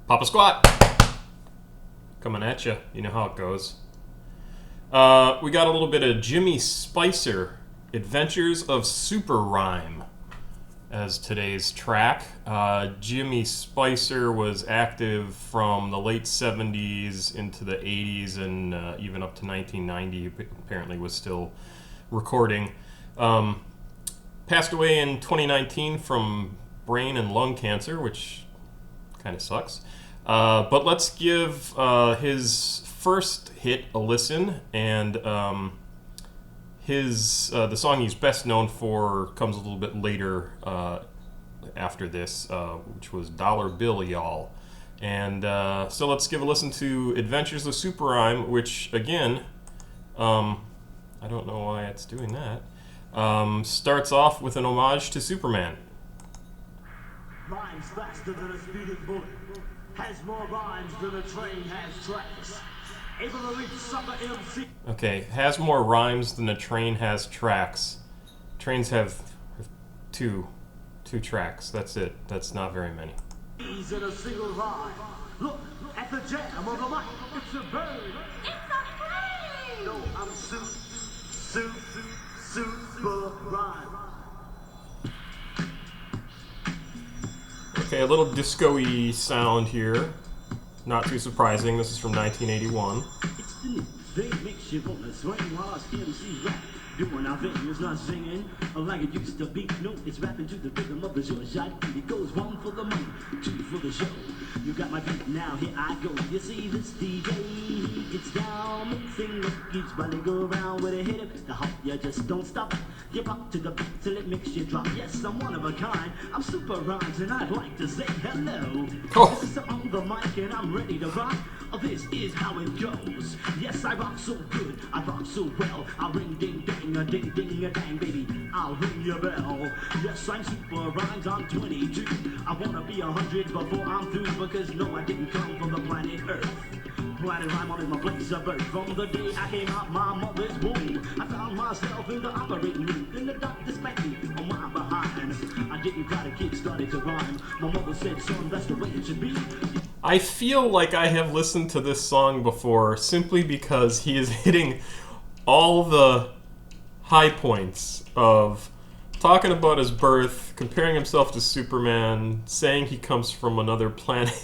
Papa Squat! Coming at you. You know how it goes. We got a little bit of Jimmy Spicer, Adventures of Super Rhyme, as today's track. Jimmy Spicer was active from the late 70s into the 80s and even up to 1990. Apparently was still recording. Passed away in 2019 from brain and lung cancer, which kind of sucks. But let's give his first hit a listen, and the song he's best known for comes a little bit later after this, which was Dollar Bill Y'all. And so let's give a listen to Adventures of Super Rhyme, which again, I don't know why it's doing that, starts off with an homage to Superman. Rhymes faster than a speeding bullet, has more rhymes than a train has tracks. Able to reach sucker MC. Okay, has more rhymes than a train has tracks. Trains have two tracks. That's it. That's not very many. He's in a single rhyme. Look at the jam on the mic. It's a bird. It's a plane! No, I'm super rhyme. Okay, a little disco-y sound here. Not too surprising. This is from 1981. It's the new thing, makes you wanna swing while I MC rap. Doing our thing, it's not singing like it used to be. No, it's rapping to the rhythm of the short shot. It goes one for the money, two for the show. You got my beat, now here I go. You see this DJ, he gets down, mixing up each body, go around with a hit it. The hop, you just don't stop. You rock to the beat till it makes you drop. Yes, I'm one of a kind. I'm Super Rhymes and I'd like to say hello. Oh. This is on the mic and I'm ready to rock. This is how it goes. Yes, I rock so good, I rock so well. I ring ding ding a ding ding a dang, baby. I'll ring your bell. Yes, I'm Super Rhymes, I'm 22. I wanna be 100 before I'm through, because no, I didn't come from the planet Earth. Planet Rhyme on in my place of birth. From the day I came out my mother's womb, I found myself in the operating room. Then the doctor spanked me on my behind. I didn't cry, the kid started to rhyme. My mother said, son, that's the way it should be. I feel like I have listened to this song before simply because he is hitting all the high points of talking about his birth, comparing himself to Superman, saying he comes from another planet.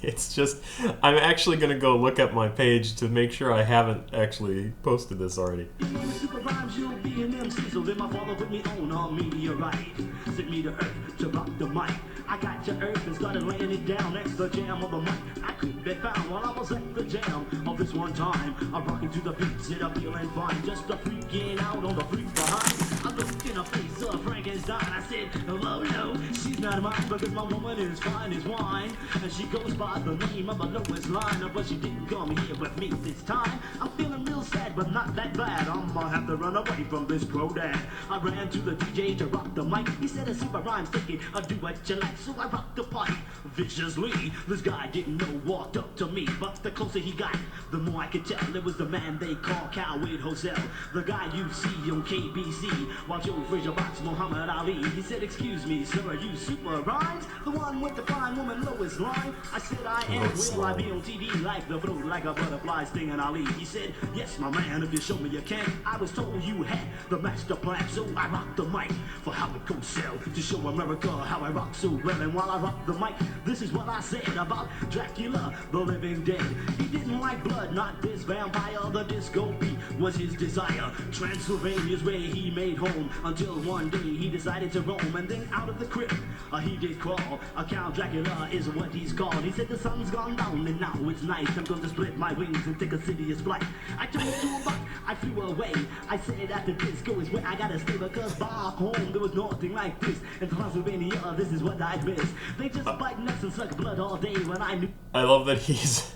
It's just, I'm actually going to go look at my page to make sure I haven't actually posted this already. Super Rhymes, you'll be an MC, so then my father put me on a meteorite. Sent me to Earth to rock the mic. I got to Earth and started laying it down next to the jam of the mic. I couldn't be found while I was at the jam of this one time. I'm rocking to the beats and I'm feeling fine, just a freaking out on the freak behind. I looked in the face of Frankenstein. I said, hello, no, she's not mine, because my woman is fine as wine, and she goes by the name of the lowest line. But she didn't come here with me this time. I'm feeling real sad, but not that bad. I'm gonna have to run away from this pro dad. I ran to the DJ to rock the mic. He said, a Super Rhymes ticket, I'll do what you like. So I rocked the pipe viciously. This guy didn't know, walked up to me, but the closer he got, the more I could tell it was the man they call Coward Jose, the guy you see on KBC. While Joe Frazier boxed Muhammad Ali. He said, excuse me, sir, are you Super Rhymes? The one with the fine woman lowest line? I said, I am. Will I be on TV like the float, like a butterfly stinging Ali? He said, yes, my man, if you show me you can. I was told you had the master plan, so I rocked the mic for how it goes sell, to show America how I rock so well. And while I rock the mic, this is what I said about Dracula, the living dead. He didn't like blood, not this vampire. The disco beat was his desire. Transylvania's where he made home, until one day he decided to roam. And then out of the crypt, he did crawl. Count Dracula is what he's called. He said, the sun's gone down and now it's night. I'm going to split my wings and take a serious flight. I turned into a buck, I flew away. I said, after disco is where I gotta stay, because back home there was nothing like this. In Transylvania, this is what I'd miss. They just bite nuts and suck blood all day. When I knew, I love that he's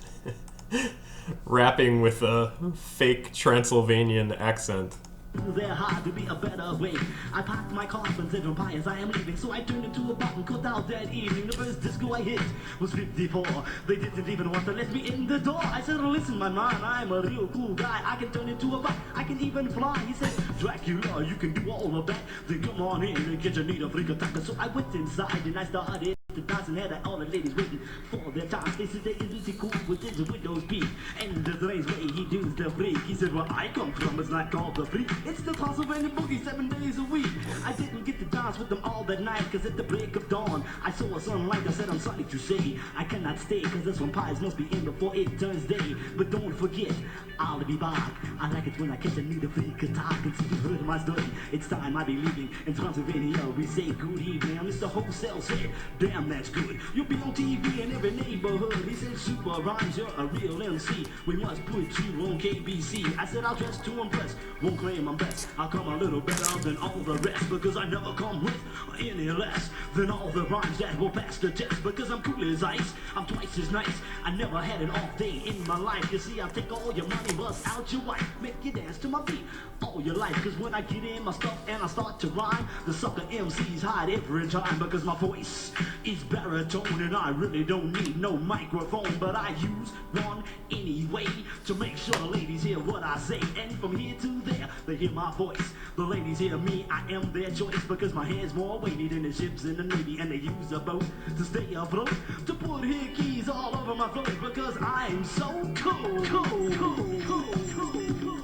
rapping with a fake Transylvanian accent. there had to be a better way. I packed my coffin, said vampires, I am leaving. So I turned into a button, cut out that evening. The first disco I hit was 54. They didn't even want to let me in the door. I said, listen, my man, I'm a real cool guy. I can turn into a buck, I can even fly. He said, Dracula, you can do all of that. Then come on in and get your need a freak attacker. So I went inside and I started The dancing had all the ladies waiting for their time. They said they is cool with his windows beat. And the place where he does the freak. He said, where I come from is not called the freak. It's the Pennsylvania boogie 7 days a week. I didn't get to dance with them all that night, cause at the break of dawn, I saw a sunlight. I said, I'm sorry to say, I cannot stay, cause this one pies must be in before it turns day. But don't forget, I'll be back. I like it when I catch a need a freak attack. And since you've heard my story, it's time I be leaving. In Pennsylvania, we say good evening. Mr. Wholesale said, damn, that's good. You'll be on TV in every neighborhood. He said, Super Rhymes, you're a real MC. We must put you on KBC. I said, I'll dress to impress. Won't claim I'm best. I'll come a little better than all the rest, because I never come with any less than all the rhymes that will pass the test. Because I'm cool as ice, I'm twice as nice. I never had an off day in my life. You see, I take all your money, bust out your wife, make you dance to my beat all your life. Cause when I get in my stuff and I start to rhyme, the sucker MCs hide every time, because my voice is baritone and I really don't need no microphone. But I use one anyway to make sure the ladies hear what I say. And from here to there, they hear my voice. The ladies hear me, I am their choice, because my hair's more weighty than the ships in the Navy. And they use a boat to stay afloat, to put hickeys all over my throat, because I'm so cool, cool, cool, cool, cool, cool.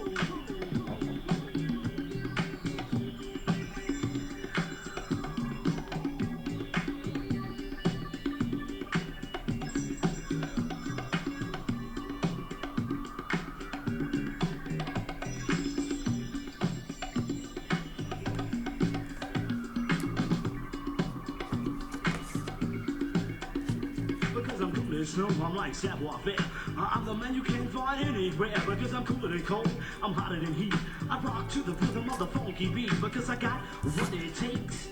So I'm like savoir-faire. I'm the man you can't find anywhere, because I'm cooler than cold, I'm hotter than heat. I rock to the rhythm of the funky beat, because I got what it takes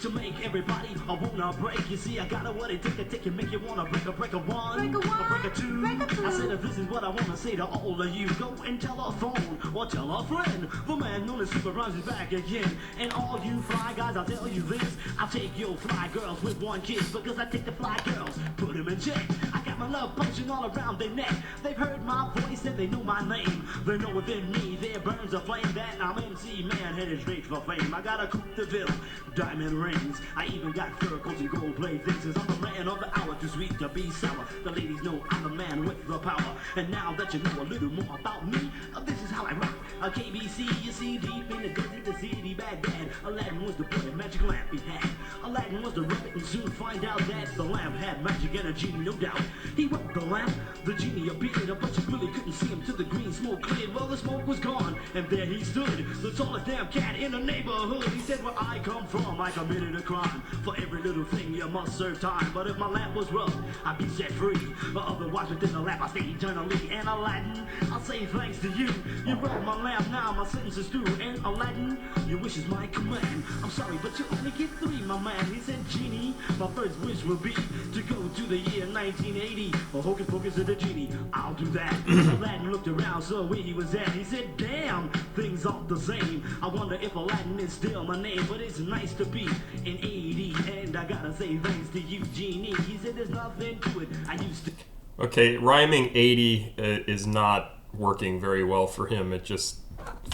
to make everybody wanna break. You see, I got what it take to make you wanna break a one, Break a one, break a two. break a two. I said, if this is what I wanna say to all of you, go and tell a phone or tell a friend. The man known as Super Rhymes is back again. And all you fly guys, I'll tell you this, I'll take your fly girls with one kiss, because I take the fly girls, put them in check. I got my love potion all around their neck. They've heard my voice and they know my name. They know within me there burns a flame that I'm MC man headed straight for fame. I got a Coupe de Ville, diamond rings. I even got fur coats and gold blade things. I'm the man of the hour, too sweet to be sour. The ladies know I'm the man with the power. And now that you know a little more about me, this is how I rock. A KBC, you see, deep in the desert, the city, Baghdad. Aladdin was the boy, magic lamp he had. Aladdin was the rabbit, and soon find out that the lamp had magic and a genie, no doubt. He rubbed the lamp, the genie appeared, but you really couldn't see him till the green smoke cleared. Well, the smoke was gone, and there he stood, the tallest damn cat in the neighborhood. He said, where I come from, I committed a crime. For every little thing you must serve time. But if my lamp was rubbed, I'd be set free. But otherwise within the lamp I stay eternally. And Aladdin, I'll say thanks to you. You rubbed my lamp, now my sentence is through. And Aladdin, your wish is my command. I'm sorry, but you only get 3, my man. He said, genie, my first wish will be to go to the year 1980. Or hocus pocus of the genie, I'll do that. Aladdin looked around, saw where he was at. He said, damn, things aren't the same. I wonder if Aladdin is still my name. But it's nice to be in 80. And I gotta say thanks to you, genie. He said there's nothing to it. I used to... Okay, rhyming 80 is not working very well for him. It just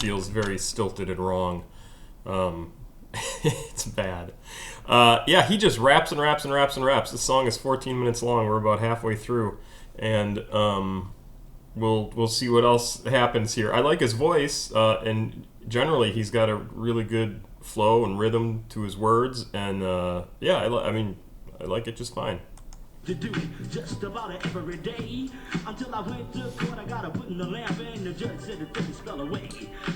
feels very stilted and wrong. It's bad. Yeah, he just raps and raps and raps and raps. This song is 14 minutes long. We're about halfway through, and we'll see what else happens here. I like his voice, and generally he's got a really good flow and rhythm to his words, and yeah, I like it just fine. To do it just about every day. Until I went to court, I got to put in the lamp, and the judge said the things fell away.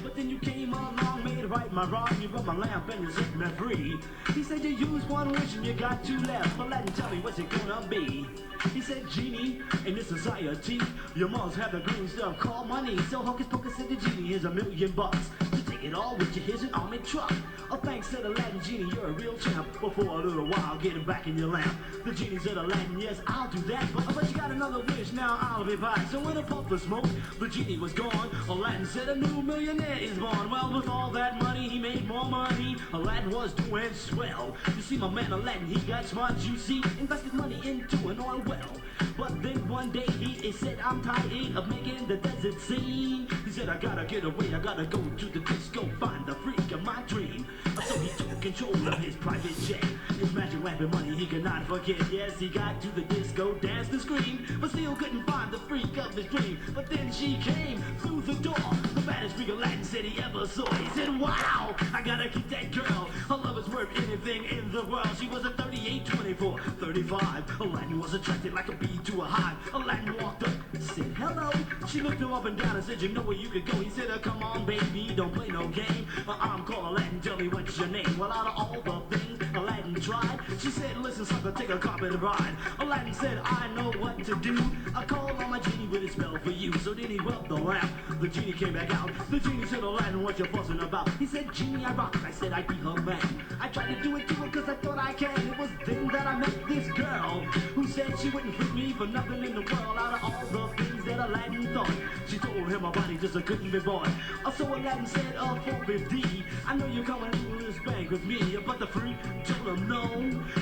But then you came along, made right my wrong. You rubbed my lamp and you set me free. He said you used one wish and you got 2 left. But let him tell me what's it gonna be. He said, genie, in this society, you must have the green stuff called money. So hocus pocus said the genie, here's $1 million. To take it all with you, here's an army truck. Oh, thanks to the Aladdin genie, you're a real champ. But for a little while, getting back in your lamp. The genie said, Aladdin, yes, I'll do that. But you got another wish, now I'll be back. So in a puff of smoke, the genie was gone. Aladdin said, a new millionaire is born. Well, with all that money, he made more money. Aladdin was doing swell. You see, my man Aladdin, he got smart, you see. Invested money into an oil well. But then one day he said, I'm tired of making the desert scene. He said, I gotta get away, I gotta go to the disco, find the freak of my dream. So he took control of his private jet. His magic lamp and money he could not forget. Yes, he got to the disco, danced and screamed, but still couldn't find the freak of his dream. But then she came through the door, the baddest freak Aladdin said he ever saw. He said, wow, I gotta keep that girl. Her love is worth anything in the world. She was a 38, 24, 35. Aladdin was attracted like a bee to a hive. Aladdin walked up, said hello. She looked him up and down and said, you know where you could go. He said, come on, baby, don't play no game. I'm called Aladdin, tell me what's your name. Well, out of all the things Aladdin tried, she said, listen, sucker, take a carpet ride. Aladdin said, I know what to do. I called on my genie with a spell for you. So then he rubbed the lamp. The genie came back out. The genie said, Aladdin, what you fussing about? He said, genie, I rock. I said, I'd be her man. I tried to do it to her because I thought I can. It was then that I met this girl who said she wouldn't freak me for nothing in the world. Out of all the things that Aladdin thought, she told him her body just couldn't be bought. So Aladdin said, 450. I know you're coming to this bank with me, but the freak told him no.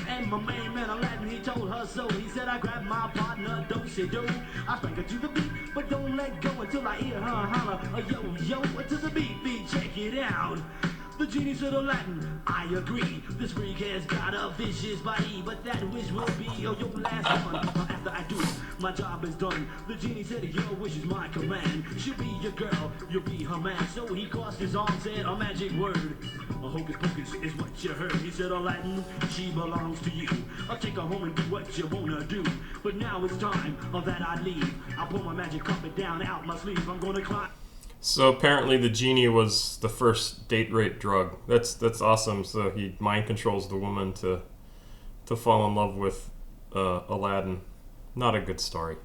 And my main man Aladdin, he told her so. He said, I grabbed my partner, do-si-do. I spank her to the beat, but don't let go until I hear her holler, yo-yo, to the beat, check it out. The genie said, Aladdin, I agree. This freak has got a vicious body, but that wish will be your last one. After I do it, my job is done. The genie said, your wish is my command. She'll be your girl, you'll be her man. So he crossed his arms, said a magic word. A hocus pocus is what you heard. He said, Aladdin, she belongs to you. I'll take her home and do what you wanna do. But now it's time that I leave. I pull my magic carpet down out my sleeve. I'm gonna climb. So apparently the genie was the first date rape drug. That's awesome. So he mind controls the woman to fall in love with Aladdin. Not a good story.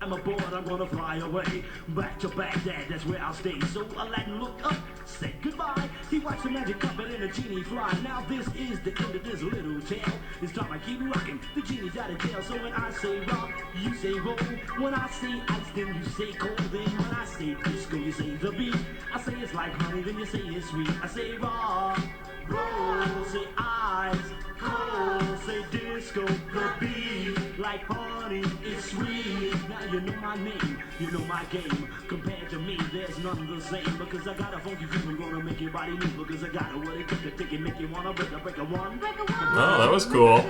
I'm aboard, I'm gonna fly away back to Baghdad, that's where I'll stay. So Aladdin looked up, said goodbye. He watched the magic carpet and the genie fly. Now this is the end of this little tale. It's time I keep rocking, the genie's out of jail. So when I say rock, you say roll. When I say ice, then you say cold. Then when I say disco, you say the beat. I say it's like honey, then you say it's sweet. I say rock, roll, say ice, cold, say disco, the beat. Like honey, it's sweet. Now you know my name, you know my game. Compared to me, there's none the same. Because I got a funky feeling gonna make your body move. Because I got what it took to take it, make you wanna break a one. Oh, that was cool.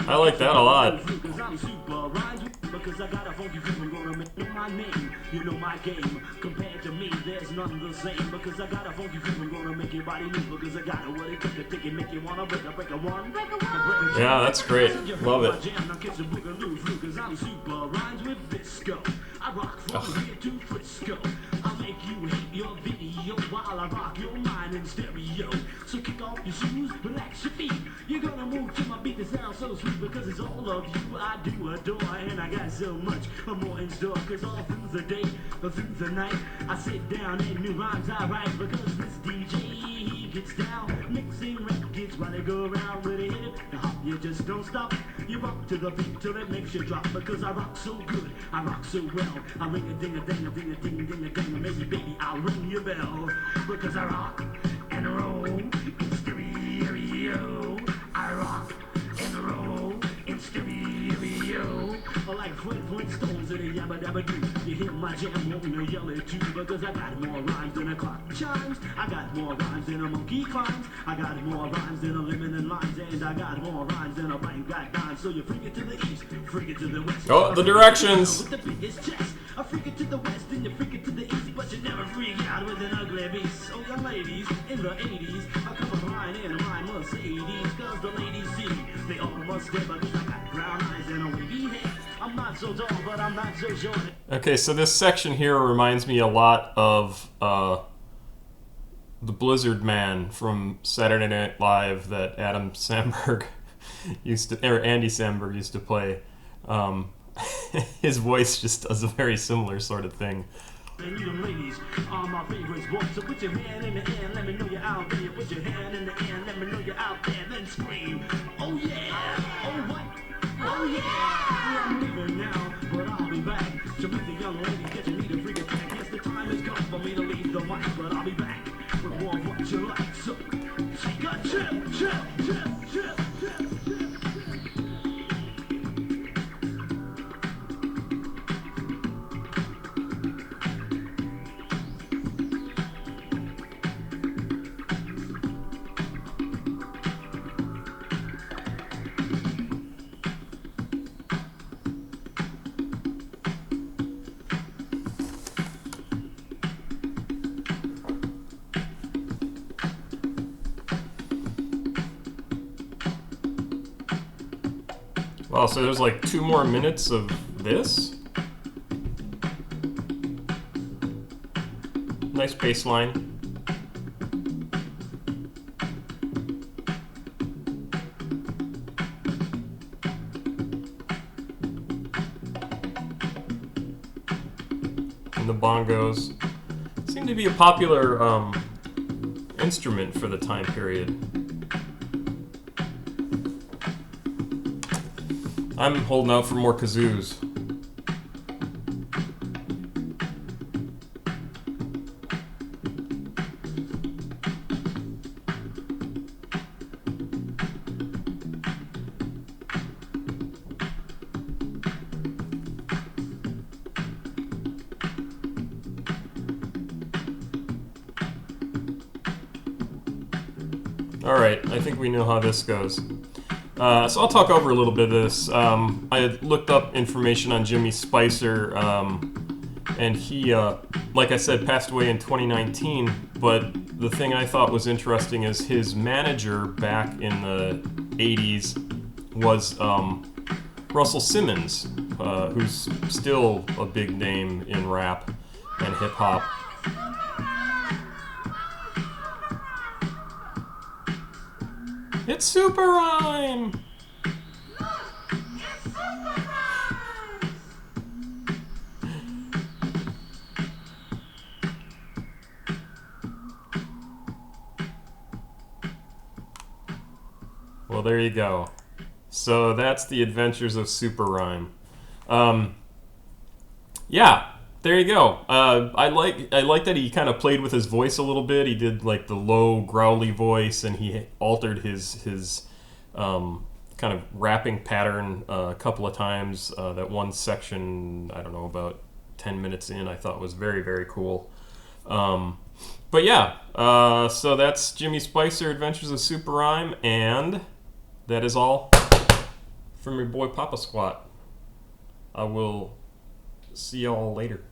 I like that a lot. Because I'm super rhymes. Because I got a funky feeling gonna make my name, you know my game. Compared to me, there's none the same. Because I got a funky feeling gonna make your body move. Because I got what it took to take it, make you wanna break a one. Yeah, that's great. Love it. Cause I'm super rhymes with disco. I rock from here to Frisco. I'll make you hate your video while I rock your mind in stereo. So kick off your shoes, relax your feet. You're gonna move to my beat that sounds so sweet. Because it's all of you I do adore. And I got so much more in store. Cause all through the day, through the night, I sit down and new rhymes I write. Because this DJ, he gets down, mixing records while they go around with it. And hop, you just don't stop. You rock to the beat till it makes you drop. Because I rock so good, I rock so well. I ring a ding a ding a ding a ding ding a ding. And maybe baby I'll ring your bell. Because I rock and roll in stereo. I rock and roll in stereo. Like Flintstones in a yabba dabba doo. You hear my jam, wanna yell it too. Because I got more rhymes than a clock chimes. I got more rhymes than a monkey climbs. I got more rhymes than a lemon and limes. And I got more rhymes than a bank got dimes. So you freak it to the east, freak it to the west. Oh, the directions. With the biggest chest. I freak it to the west and you freak it to the east. But you never freak out with an ugly beast. So young ladies in the 80s, I come a flying in my Mercedes. Cause the ladies see me, they all must stare. Because I got brown eyes and a wavy head. I'm not so tall, but I'm not so short. Okay, so this section here reminds me a lot of the Blizzard Man from Saturday Night Live that Adam Samberg or Andy Samberg used to play. His voice just does a very similar sort of thing. And you ladies are my favorites, boy. So put your hand in the air, let me know you're out there. Put your hand in the air, let me know you're out there. Then scream, oh yeah, oh what? Oh yeah, I'm leaving now, but I'll be back to meet the young lady that you need a freak attack. Yes, the time has come for me to leave the mic, but I'll be back with more of what you like. So take a chill. Wow, so there's like 2 more minutes of this? Nice bass line. And the bongos seem to be a popular instrument for the time period. I'm holding out for more kazoos. Alright, I think we know how this goes. So I'll talk over a little bit of this. I had looked up information on Jimmy Spicer, and he, like I said, passed away in 2019, but the thing I thought was interesting is his manager back in the 80s was Russell Simmons, who's still a big name in rap and hip-hop. It's Super Rhyme! Well, there you go. So that's the Adventures of Super Rhyme. Yeah, there you go. I like that he kind of played with his voice a little bit. He did like the low, growly voice, and he altered his kind of rapping pattern a couple of times. That one section, I don't know, about 10 minutes in, I thought was very, very cool. But yeah, so that's Jimmy Spicer, Adventures of Super Rhyme, and that is all from your boy Papa Squat. I will see y'all later.